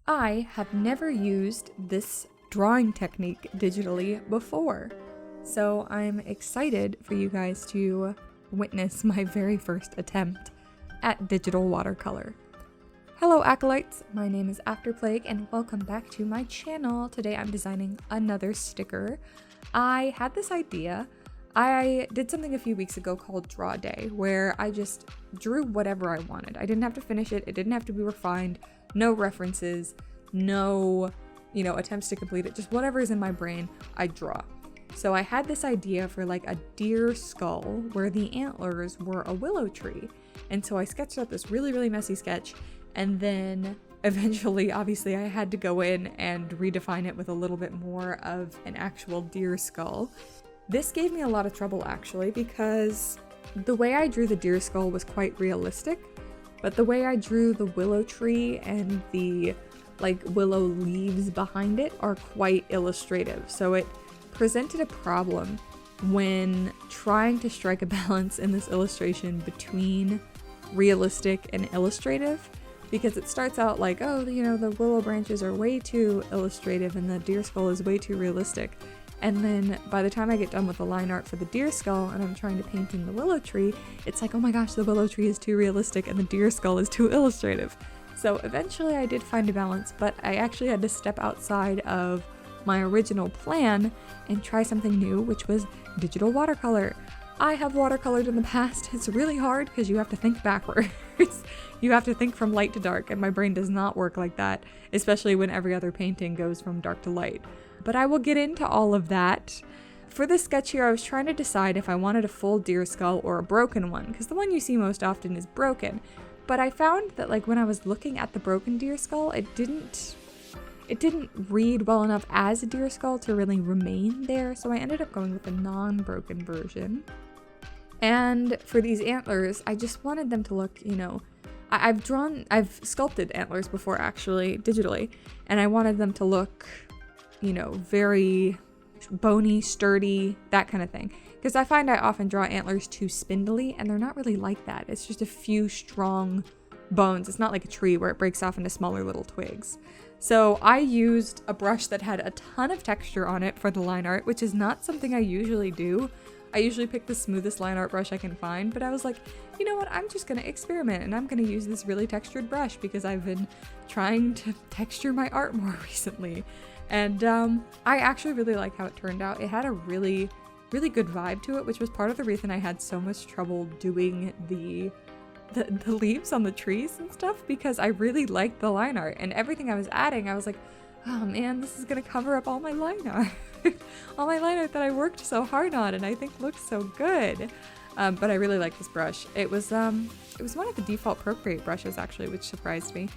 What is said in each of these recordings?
I have never used this drawing technique digitally before, so I'm excited for you guys to witness my very first attempt at digital watercolor. Hello acolytes, my name is Afterplague and welcome back to my channel. Today I'm designing another sticker. I had this idea. I did something a few weeks ago called Draw Day, where I just drew whatever I wanted. I didn't have to finish it, it didn't have to be refined, no references, no, attempts to complete it, just whatever is in my brain, I draw. So I had this idea for like a deer skull where the antlers were a willow tree. And so I sketched out this really, really messy sketch, and then eventually, obviously, I had to go in and redefine it with a little bit more of an actual deer skull. This gave me a lot of trouble actually, because the way I drew the deer skull was quite realistic, but the way I drew the willow tree and the willow leaves behind it are quite illustrative. So it presented a problem when trying to strike a balance in this illustration between realistic and illustrative, because it starts out like, oh, the willow branches are way too illustrative and the deer skull is way too realistic. And then by the time I get done with the line art for the deer skull and I'm trying to paint in the willow tree, it's like, oh my gosh, the willow tree is too realistic and the deer skull is too illustrative. So eventually I did find a balance, but I actually had to step outside of my original plan and try something new, which was digital watercolor. I have watercolored in the past. It's really hard because you have to think backwards. You have to think from light to dark, and my brain does not work like that, especially when every other painting goes from dark to light. But I will get into all of that. For this sketch here, I was trying to decide if I wanted a full deer skull or a broken one, because the one you see most often is broken. But I found that when I was looking at the broken deer skull, it didn't read well enough as a deer skull to really remain there, so I ended up going with a non-broken version. And for these antlers, I just wanted them to look, I've sculpted antlers before actually, digitally, and I wanted them to look, very bony, sturdy, that kind of thing. Because I find I often draw antlers too spindly, and they're not really like that. It's just a few strong bones. It's not like a tree where it breaks off into smaller little twigs. So I used a brush that had a ton of texture on it for the line art, which is not something I usually do. I usually pick the smoothest line art brush I can find, but I was like, you know what, I'm just gonna experiment and I'm gonna use this really textured brush because I've been trying to texture my art more recently. And I actually really like how it turned out. It had a really, really good vibe to it, which was part of the reason I had so much trouble doing the leaves on the trees and stuff, because I really liked the line art, and everything I was adding, I was like, oh man, this is gonna cover up all my line art. All my line art that I worked so hard on and I think looks so good. But I really like this brush. It was one of the default Procreate brushes actually, which surprised me.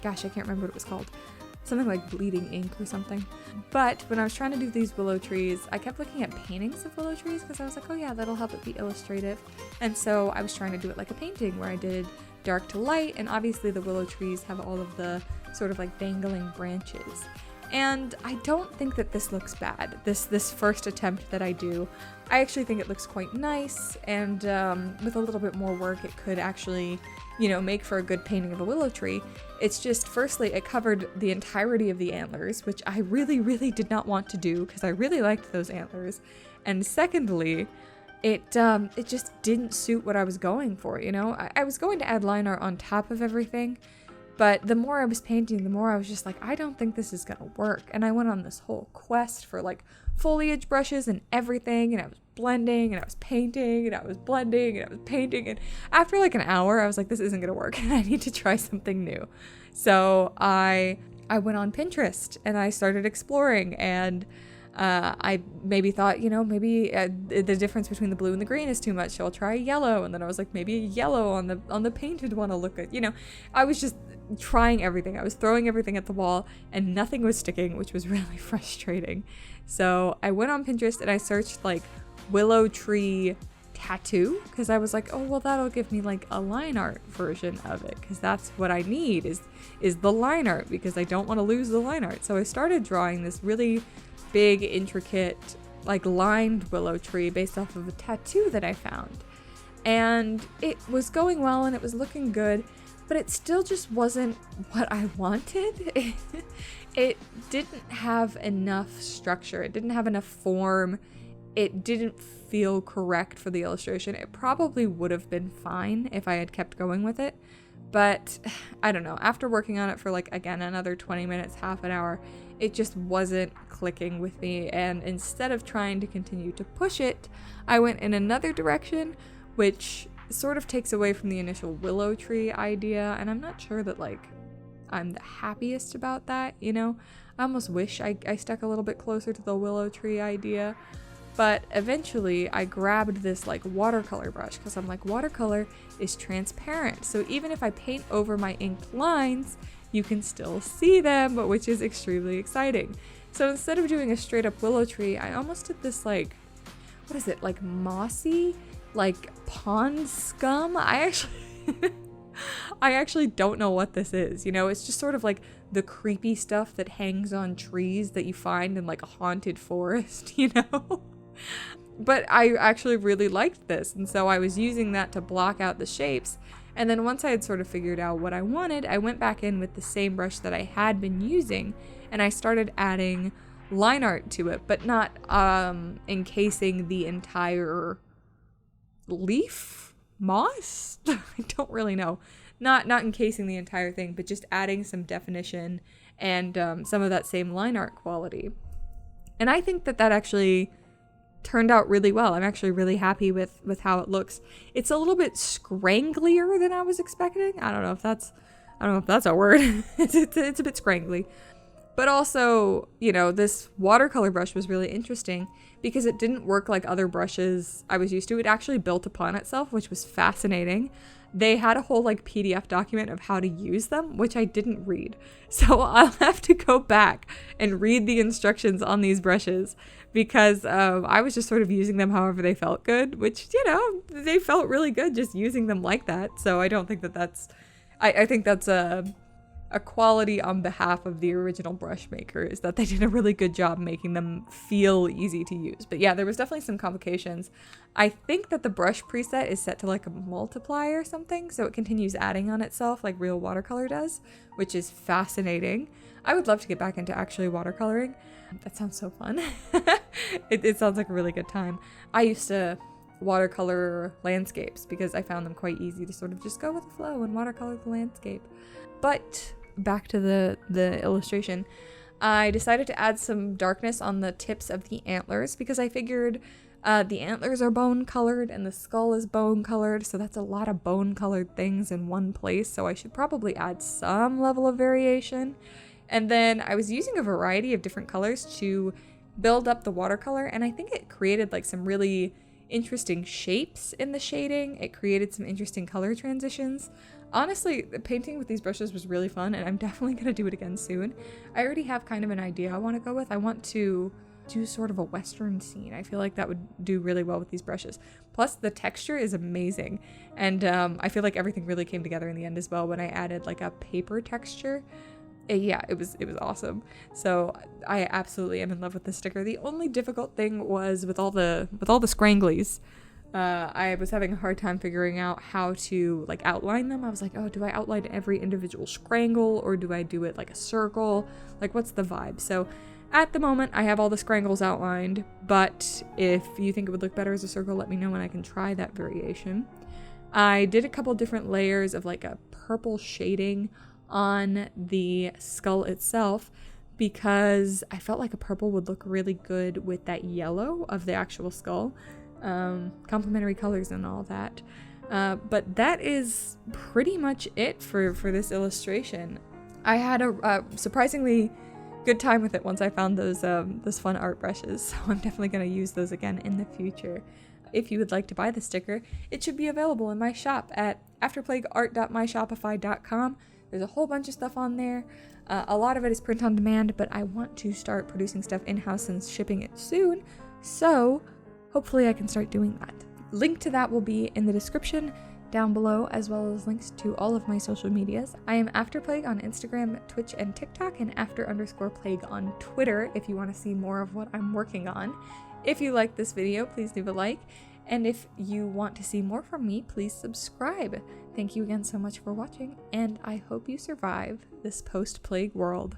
Gosh, I can't remember what it was called. Something like Bleeding Ink or something. But when I was trying to do these willow trees, I kept looking at paintings of willow trees because I was like, oh yeah, that'll help it be illustrative. And so I was trying to do it like a painting where I did dark to light, and obviously the willow trees have all of the sort of dangling branches. And I don't think that this looks bad, this first attempt that I do. I actually think it looks quite nice, and with a little bit more work it could actually, make for a good painting of a willow tree. It's just, firstly, it covered the entirety of the antlers, which I really, really did not want to do because I really liked those antlers. And secondly, it just didn't suit what I was going for, I was going to add line art on top of everything, but the more I was painting, the more I was just like, I don't think this is gonna work. And I went on this whole quest for foliage brushes and everything, and I was blending and I was painting and I was blending and I was painting, and after an hour I was like, this isn't gonna work and I need to try something new. So I went on Pinterest and I started exploring, and I maybe thought, maybe the difference between the blue and the green is too much, so I'll try yellow. And then I was like, maybe a yellow on the painted one will look good. I was just trying everything. I was throwing everything at the wall and nothing was sticking, which was really frustrating. So I went on Pinterest and I searched willow tree tattoo, because I was like, oh well, that'll give me a line art version of it, because that's what I need is the line art, because I don't want to lose the line art. So I started drawing this really big, intricate, lined willow tree based off of a tattoo that I found, and it was going well and it was looking good. but it still just wasn't what I wanted. It didn't have enough structure. It didn't have enough form. It didn't feel correct for the illustration. It probably would have been fine if I had kept going with it. But I don't know, after working on it for like, again, another 20 minutes, half an hour, it just wasn't clicking with me. And instead of trying to continue to push it, I went in another direction, which sort of takes away from the initial willow tree idea. And I'm not sure that like I'm the happiest about that, you know? I almost wish I stuck a little bit closer to the willow tree idea. But eventually I grabbed this like watercolor brush because I'm like, watercolor is transparent. So even if I paint over my inked lines, you can still see them, which is extremely exciting. So instead of doing a straight up willow tree, I almost did this like, what is it? Like mossy, like pond scum. I actually don't know what this is. You know, it's just sort of like the creepy stuff that hangs on trees that you find in like a haunted forest, you know? But I actually really liked this, and so I was using that to block out the shapes. And then once I had sort of figured out what I wanted, I went back in with the same brush that I had been using, and I started adding line art to it, but not encasing the entire leaf? Moss? I don't really know. Not encasing the entire thing, but just adding some definition and some of that same line art quality. And I think that actually turned out really well. I'm actually really happy with how it looks. It's a little bit scranglier than I was expecting. I don't know if that's a word. it's a bit scrangly. But also, you know, this watercolor brush was really interesting because it didn't work like other brushes I was used to. It actually built upon itself, which was fascinating. They had a whole like PDF document of how to use them, which I didn't read. So I'll have to go back and read the instructions on these brushes because I was just sort of using them however they felt good, which, you know, they felt really good just using them like that. So I don't think that's, I think that's a quality on behalf of the original brush makers, that they did a really good job making them feel easy to use. But yeah, there was definitely some complications. I think that the brush preset is set to like a multiply or something, so it continues adding on itself like real watercolor does, which is fascinating. I would love to get back into actually watercoloring. That sounds so fun. It sounds like a really good time. I used to watercolor landscapes because I found them quite easy to sort of just go with the flow and watercolor the landscape. But back to the illustration, I decided to add some darkness on the tips of the antlers because I figured the antlers are bone colored and the skull is bone colored, so that's a lot of bone colored things in one place, so I should probably add some level of variation. And then I was using a variety of different colors to build up the watercolor, and I think it created like some really interesting shapes in the shading. It created some interesting color transitions. Honestly, painting with these brushes was really fun, and I'm definitely going to do it again soon. I already have kind of an idea I want to go with. I want to do sort of a western scene. I feel like that would do really well with these brushes. Plus, the texture is amazing, and I feel like everything really came together in the end as well when I added like a paper texture. Yeah, it was awesome. So I absolutely am in love with this sticker. The only difficult thing was with all the scranglies. I was having a hard time figuring out how to like outline them. I was like, oh, do I outline every individual scrangle or do I do it like a circle? Like, what's the vibe? So at the moment, I have all the scrangles outlined, but if you think it would look better as a circle, let me know and I can try that variation. I did a couple different layers of like a purple shading on the skull itself because I felt like a purple would look really good with that yellow of the actual skull. Complementary colors and all that. But that is pretty much it for this illustration. I had a surprisingly good time with it once I found those fun art brushes, so I'm definitely going to use those again in the future. If you would like to buy the sticker, it should be available in my shop at afterplagueart.myshopify.com. There's a whole bunch of stuff on there. A lot of it is print on demand, but I want to start producing stuff in-house and shipping it soon, so hopefully I can start doing that. Link to that will be in the description down below, as well as links to all of my social medias. I am AfterPlague on Instagram, Twitch, and TikTok, and after_plague on Twitter if you want to see more of what I'm working on. If you like this video, please leave a like, and if you want to see more from me, please subscribe. Thank you again so much for watching, and I hope you survive this post-plague world.